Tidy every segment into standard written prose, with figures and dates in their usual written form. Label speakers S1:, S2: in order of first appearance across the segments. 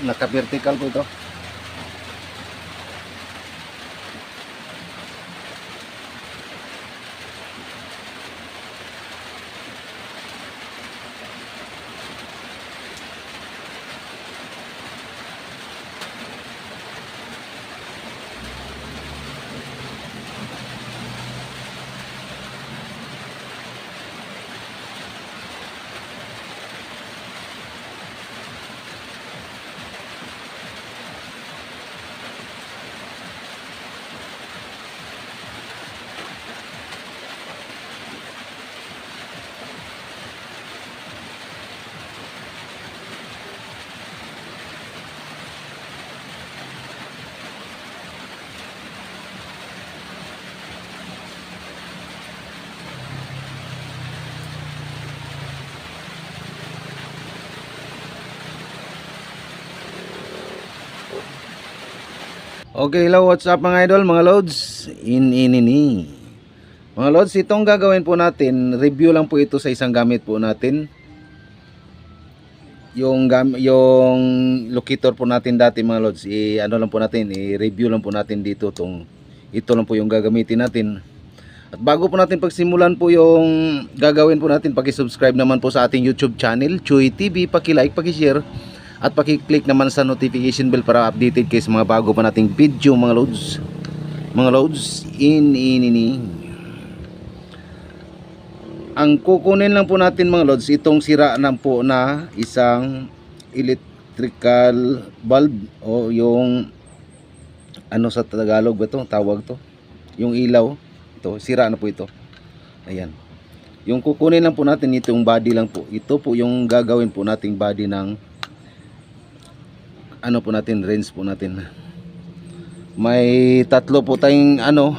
S1: naka-vertical po ito. Okay, hello, what's up mga idol, mga loads, inini. Mga loads, itong gagawin po natin, review lang po ito sa isang gamit po natin. Yung locator po natin dati mga loads, ano lang po natin, i-review lang po natin dito. Ito lang po yung gagamitin natin. At bago po natin pagsimulan po yung gagawin po natin, paki-subscribe naman po sa ating YouTube channel, Chuy TV, paki-like, paki-share. At paki-click naman sa notification bell para updated kayo sa mga bago pa nating video mga loads. Mga loads, inini. Ang kukunin lang po natin mga loads, itong sira lang po na isang electrical bulb o yung ano sa Tagalog ba ito? Tawag to. Yung ilaw. Ito, sira na po ito. Ayan. Yung kukunin lang po natin itong body lang po. Ito po yung gagawin po nating body ng ano po natin, range po natin. May tatlo po tayong ano,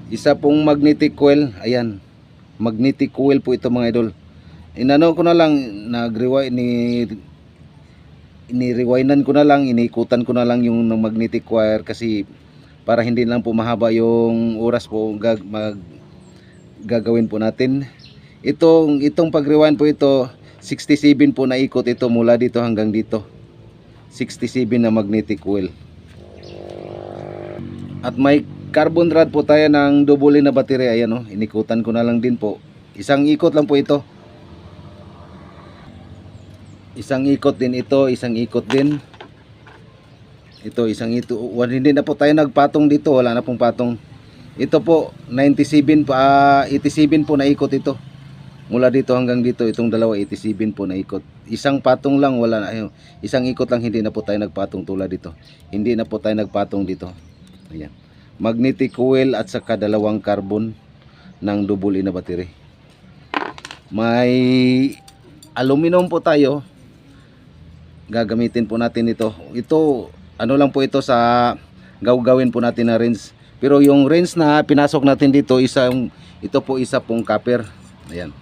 S1: isa pong magnetic coil. Ayan, magnetic coil po ito mga idol. Inano ko na lang, inirewindan ko na lang, iniikutan ko na lang yung magnetic wire kasi para hindi lang po mahaba yung oras po gagawin po natin. Itong pag-rewind po ito, 67 po na ikot ito mula dito hanggang dito. 67 na magnetic coil. At may carbon rod po tayo ng double na battery. Ayan o, inikutan ko na lang din po. Isang ikot lang po ito. Isang ikot din ito, isang ikot din. Ito, isang ito. Hindi na po tayo nagpatong dito, wala na pong patong. Ito po, 87 87 po na ikot ito. Mula dito hanggang dito, itong dalawa 87 po na ikot. Isang patong lang, wala na. Isang ikot lang, hindi na po tayo nagpatong tulad dito. Hindi na po tayo nagpatong dito. Ayan. Magnetic coil at saka dalawang carbon ng double na battery. May aluminum po tayo. Gagamitin po natin ito. Ito, ano lang po ito sa gawin po natin na range. Pero yung range na pinasok natin dito, ito po isa pong copper. Ayan.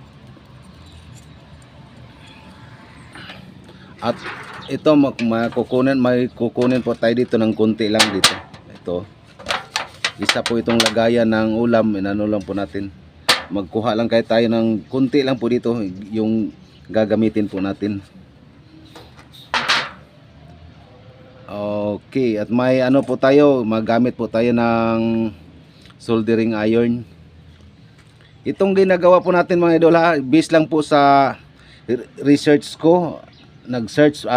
S1: At ito may kukunin po tayo dito ng konti lang dito. Ito. Isa po itong lagayan ng ulam, inano lang po natin. Magkuha lang tayo ng konti lang po dito yung gagamitin po natin. Okay, at may ano po tayo, magamit po tayo ng soldering iron. Itong ginagawa po natin mga idol ha, based lang po sa research ko. Nag-search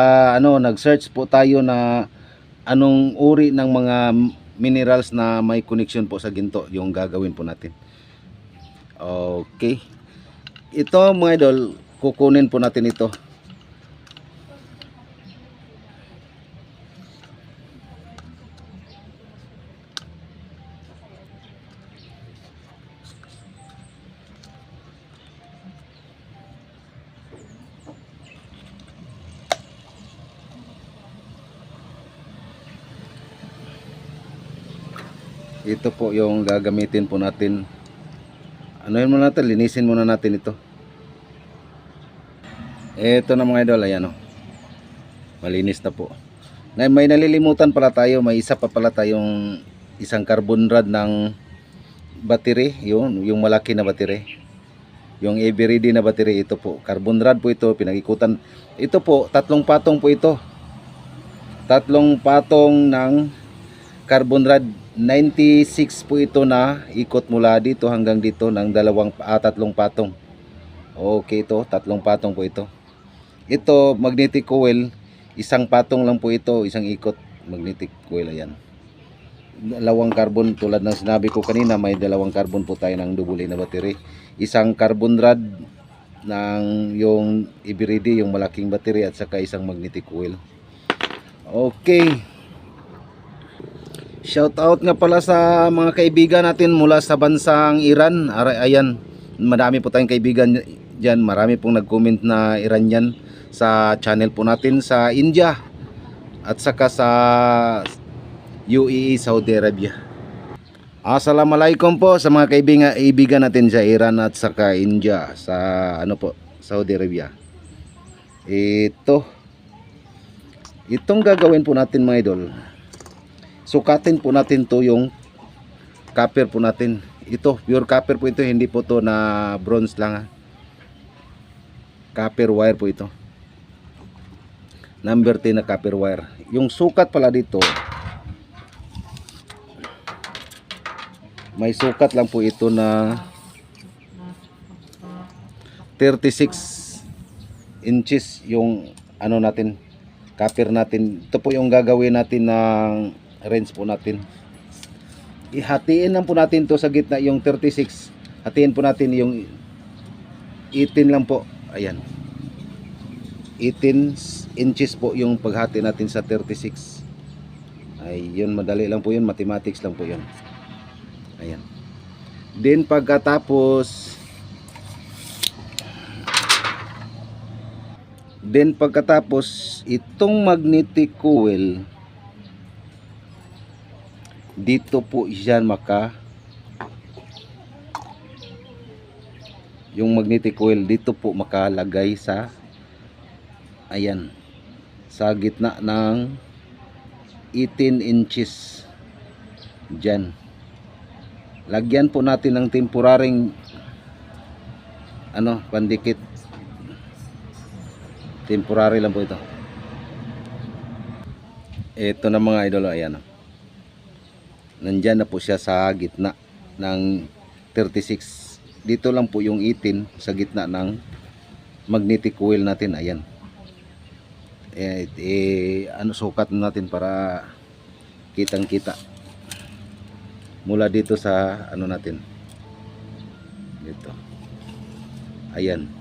S1: po tayo na anong uri ng mga minerals na may connection po sa ginto yung gagawin po natin. Okay. Ito mga idol, kukunin po natin ito. Ito po yung gagamitin po natin. Anuhin muna natin, linisin muna natin ito. Ito na mga idol, ayan o. Malinis na po. May nalilimutan pala tayo, may isa pa pala tayong isang carbon rod ng battery, yung malaki na battery. Yung everyday na battery, ito po. Carbon rod po ito, pinag-ikutan. Ito po, 3 patong po ito. 3 patong ng carbon rod. 96 po ito na ikot mula dito hanggang dito ng 3 patong. Okay, ito 3 patong po ito. Ito magnetic coil, 1 patong lang po ito, 1 ikot magnetic coil. Ayan, 2 carbon, tulad ng sinabi ko kanina, may 2 carbon po tayo ng double A na battery. 1 carbon rod ng yung everyday, yung malaking battery, at saka 1 magnetic coil. Okay, shout out nga pala sa mga kaibigan natin mula sa bansang Iran. Ayan, madami po tayong kaibigan dyan. Marami pong nag-comment na Iranian sa channel po natin sa India at saka sa UAE, Saudi Arabia. Assalamualaikum po sa mga kaibigan natin sa Iran at saka India, sa Saudi Arabia. Itong gagawin po natin mga idol, sukatin po natin to yung copper po natin. Ito pure copper po ito, hindi po to na bronze lang ha. Copper wire po ito, number 10 na copper wire. Yung sukat pala dito, may sukat lang po ito na 36 inches yung natin, copper natin. Ito po yung gagawin natin ng range po natin. Ihatiin lang po natin to sa gitna, yung 36 hatiin po natin yung 18 lang po. Ayan, 18 inches po yung paghati natin sa 36. Ay yun, madali lang po yun, mathematics lang po yun. Ayan, then pagkatapos itong magnetic coil dito po yan yung magnetic coil dito po makalagay sa, ayan, sa gitna ng 18 inches dyan. Lagyan po natin ng temporaring pandikit. Temporary lang po ito. Ito na mga idol, ayan, nandyan na po siya sa gitna ng 36. Dito lang po yung 18 sa gitna ng magnetic coil natin. Ayan, sukat natin para kitang kita mula dito sa natin dito. Ayan,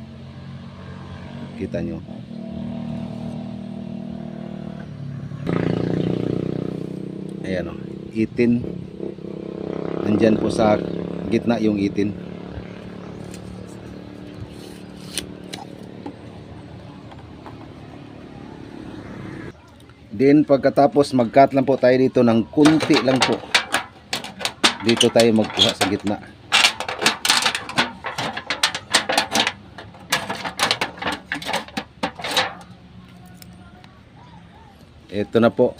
S1: kita nyo. Ayan 18, nandyan po sa gitna yung 18. Then pagkatapos mag-cut lang po tayo dito ng kunti lang po. Dito tayo magkuha sa gitna. Ito na po.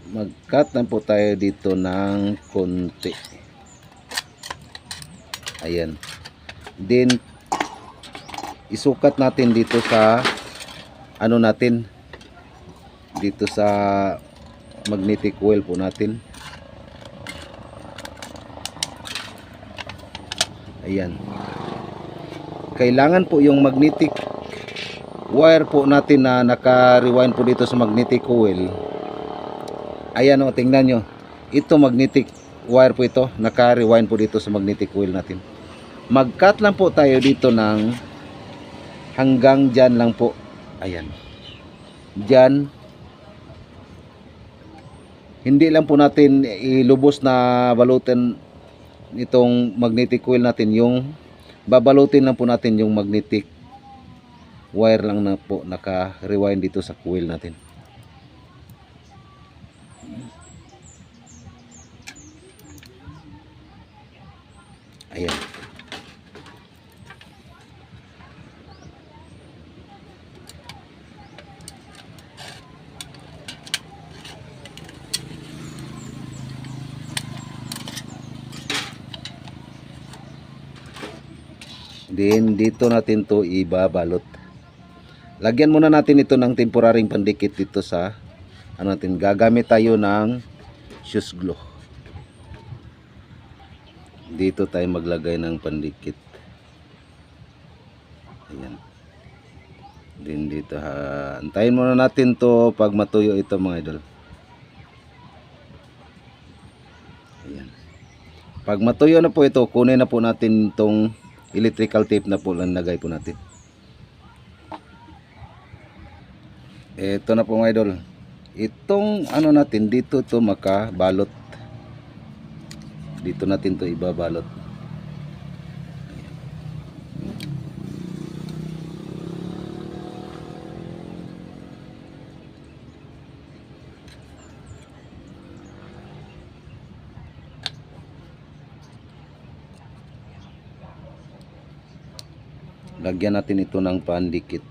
S1: Mag-cut lang po tayo dito ng konti. Ayan. Then isukat natin dito sa natin, dito sa magnetic coil po natin. Ayan. Kailangan po yung magnetic wire po natin na naka-rewind po dito sa magnetic coil. Ayan tingnan nyo. Ito magnetic wire po ito, naka-rewind po dito sa magnetic coil natin. Mag-cut lang po tayo dito ng hanggang dyan lang po. Ayan, dyan. Hindi lang po natin ilubos na balutin itong magnetic coil natin, yung babalutin lang po natin yung magnetic wire lang na po naka-rewind dito sa coil natin. Ayan. Then dito natin to ibabalot. Lagyan muna natin ito ng temporaring pandikit dito sa ano natin. Gagamit tayo ng shoes glue. Dito tayo maglagay ng pandikit. Ayan. Then dito antayin muna natin to pag matuyo ito mga idol. Ayan. Pag matuyo na po ito, kunin na po natin tong electrical tape na po lang lagay po natin. Ito na po mga idol. Itong ano natin dito to makabalot. Dito natin to ibabalot. Lagyan natin ito ng pandikit.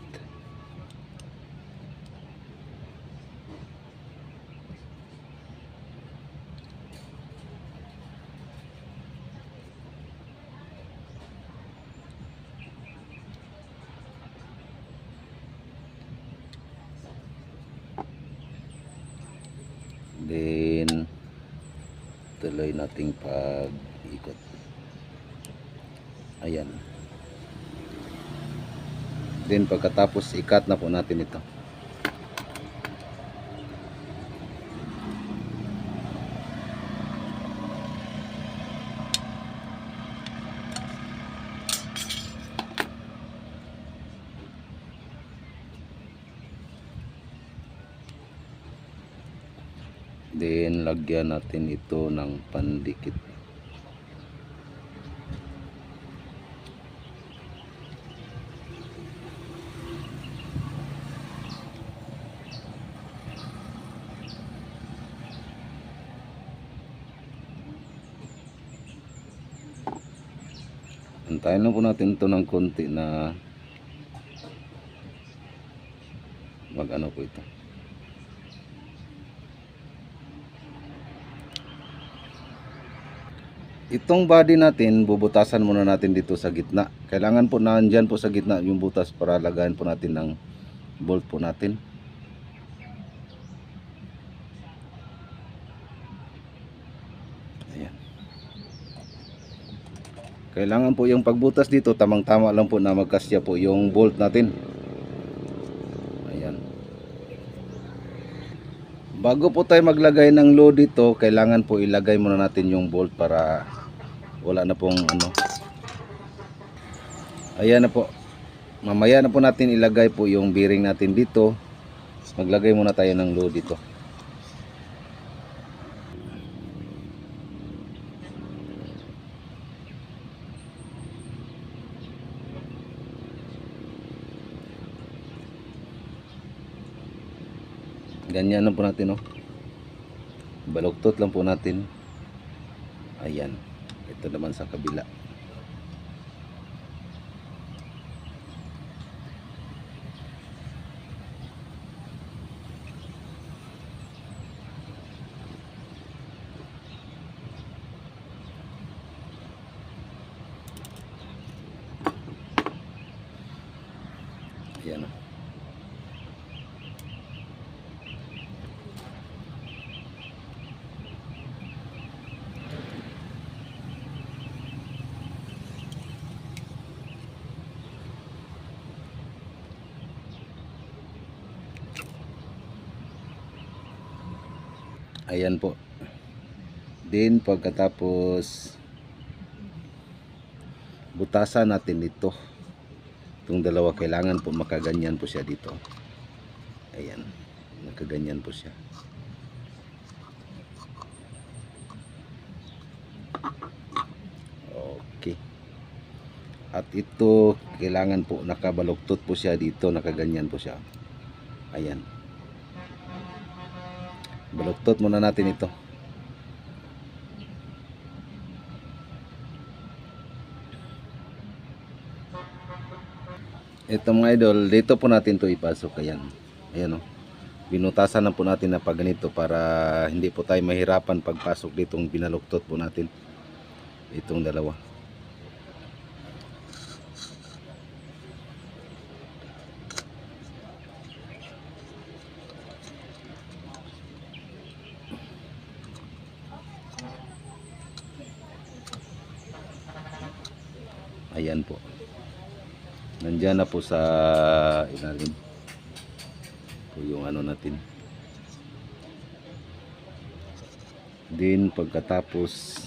S1: Then tuloy nating pag-ikot. Ayan. Then pagkatapos ikat na po natin ito. Then lagyan natin ito ng pandikit. Antayin lang po natin ito ng konti na mag-ano po ito. Itong body natin, bubutasan muna natin dito sa gitna. Kailangan po nandyan po sa gitna yung butas para lagayan po natin ng bolt po natin. Ayan. Kailangan po yung pagbutas dito, tamang-tama lang po na magkasya po yung bolt natin. Ayan. Bago po tayo maglagay ng load dito, kailangan po ilagay muna natin yung bolt para wala na pong ano. Ayan na po. Mamaya na po natin ilagay po yung bearing natin dito. Maglagay muna tayo ng load dito. Ganyan lang po natin, oh. Baluktot lang po natin. Ayan. Ito naman sa kabila. Ayan, oh. Ayan po. Then pagkatapos butasan natin ito. Itong dalawa kailangan po makaganyan po siya dito. Ayan. Nakaganyan po siya. Okay. At ito kailangan po nakabaluktot po siya dito, nakaganyan po siya. Ayan. Baluktot muna natin ito. Ito mga idol, dito po natin to ipasok. Ayan. Ayan, oh. Binutasan na po natin na pag ganito para hindi po tayo mahirapan pagpasok ditong binaluktot po natin. Itong dalawa. Ayan po. Nandiyan na po sa ilalim po yung ano natin. Then pagkatapos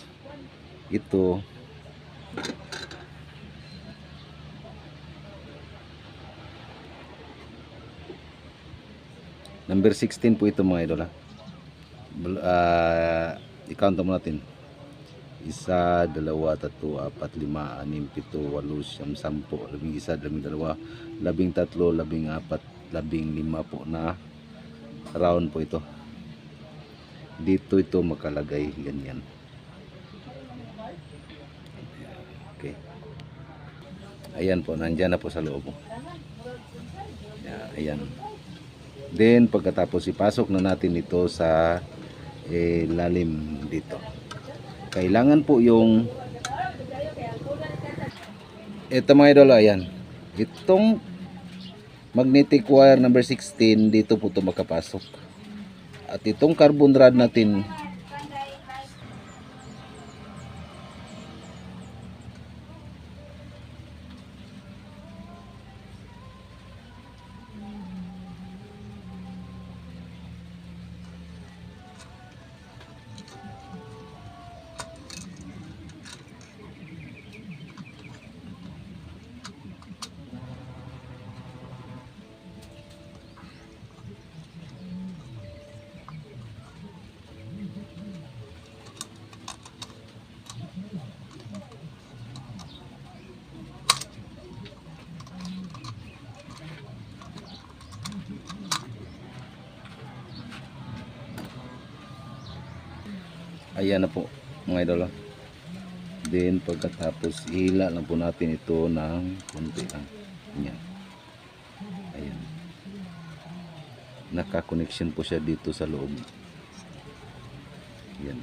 S1: ito, number 16 po ito mga idol ha. I-count mo natin. 1, 2, 3, 4, 5, 6, 7, 8, 9, 10, 11, 12, 13, 14, 15 po na round po ito. Dito ito makalagay ganyan. Okay. Ayan po, nandiyan na po sa loob. Ayan. Then pagkatapos ipasok na natin ito sa lalim dito. Kailangan po yung ito mga idol, ayan. Itong magnetic wire number 16 dito po ito makapasok. At itong carbon rod natin ayan na po mga idol. Then pagkatapos ihila lang po natin ito ng konti lang. Ayan. Ayan. Naka-connection po siya dito sa loob. Ayan.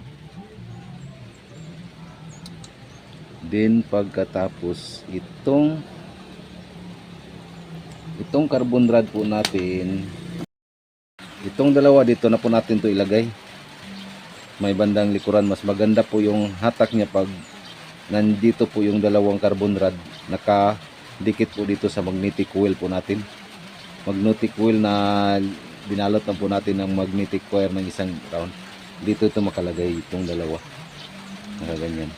S1: Then pagkatapos itong carbon rod po natin, itong dalawa dito na po natin to ilagay. May bandang likuran, mas maganda po yung hatak niya pag nandito po yung dalawang carbon rod nakadikit po dito sa magnetic coil po natin. Magnetic coil na binalot lang po natin ng magnetic wire ng isang round. Dito ito makalagay itong dalawa. Nakaganyan.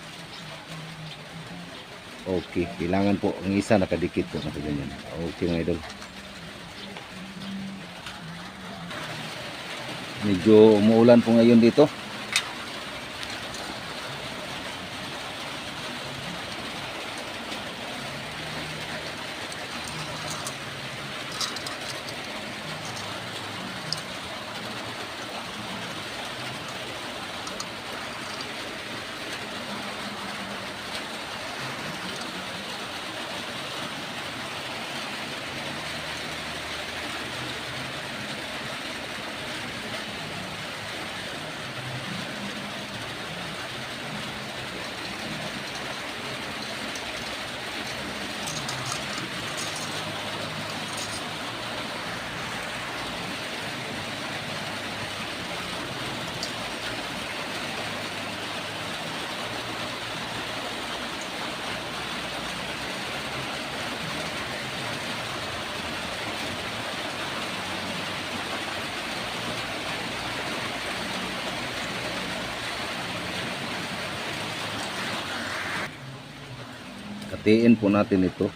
S1: Okay, kailangan po ang isa nakadikit po nakaganyan. Okay mga idol. Medyo umuulan po ngayon dito. Hatiin po natin ito.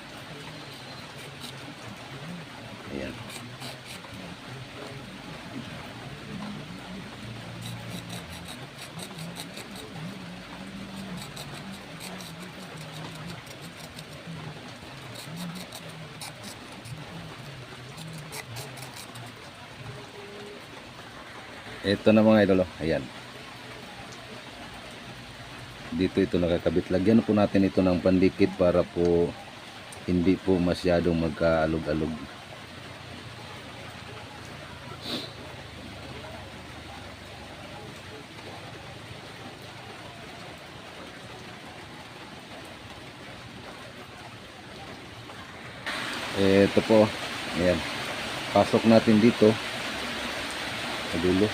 S1: Ayan. Ito na mga idolo. Ayan. Dito ito nakakabit. Lagyan po natin ito ng pandikit para po hindi po masyadong magkaalog-alog. Ito po. Ayan. Pasok natin dito sa dulo.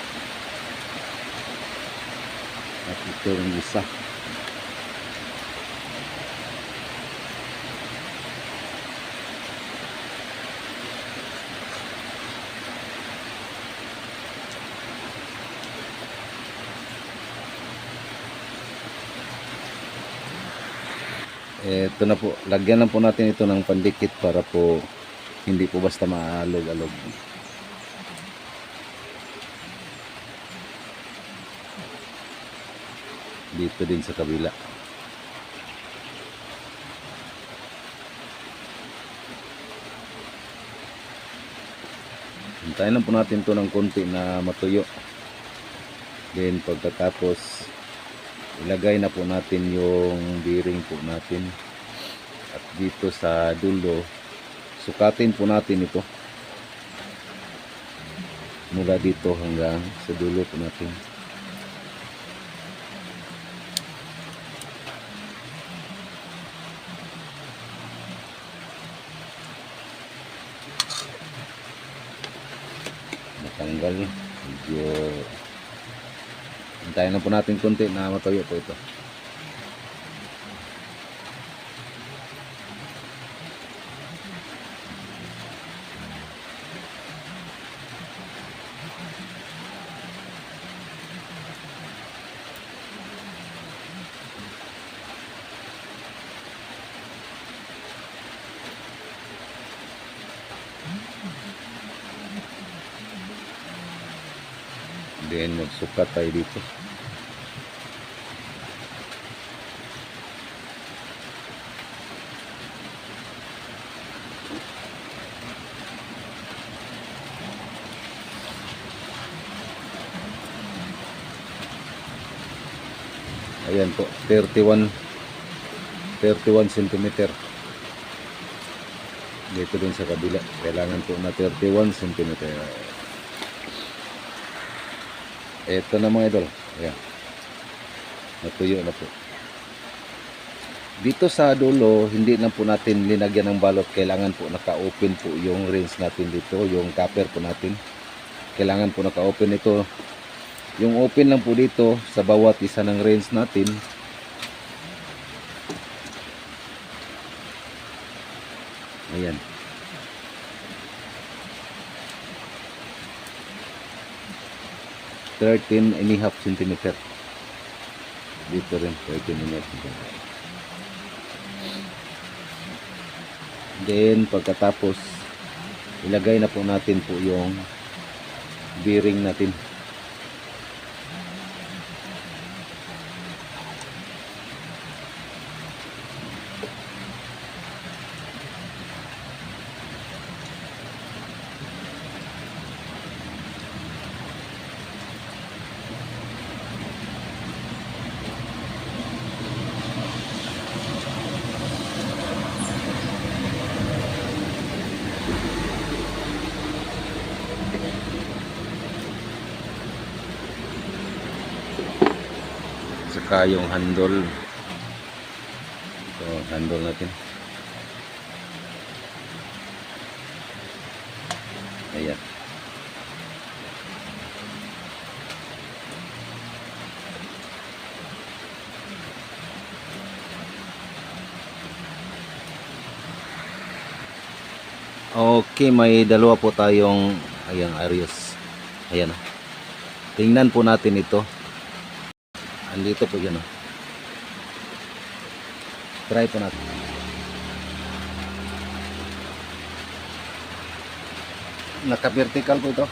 S1: At ito yung isa. Ito na po, lagyan lang po natin ito ng pandikit para po hindi po basta maalog-alog. Dito din sa kabila. Hintayin lang po natin to ng konti na matuyo. Then pagkatapos ilagay na po natin yung bearing po natin. At dito sa dulo, sukatin po natin ito. Mula dito hanggang sa dulo po natin. Natanggal. Medyo hintayin na po natin konti na matuyo po ito. Then magsukat tayo dito. Ayan po, 31 cm. Dito din sa kabila, kailangan po na 31 cm. Ito na mga idol. Ayan. Natuyo na po. Dito sa dulo, hindi na po natin linagyan ng balot. Kailangan po naka-open po yung range natin dito. Yung copper po natin. Kailangan po naka-open ito. Yung open lang po dito sa bawat isa ng range natin. Ayan. $13.5 cm. Dito rin 13.5 cm. Then pagkatapos ilagay na po natin po yung bearing natin. Saka yung handle. So, handle natin. Ayan. Okay, may dalawa po tayong ayan, Arius. Ayan. Tingnan po natin ito. Andito po yan. Try po natin. Naka-vertical po ito.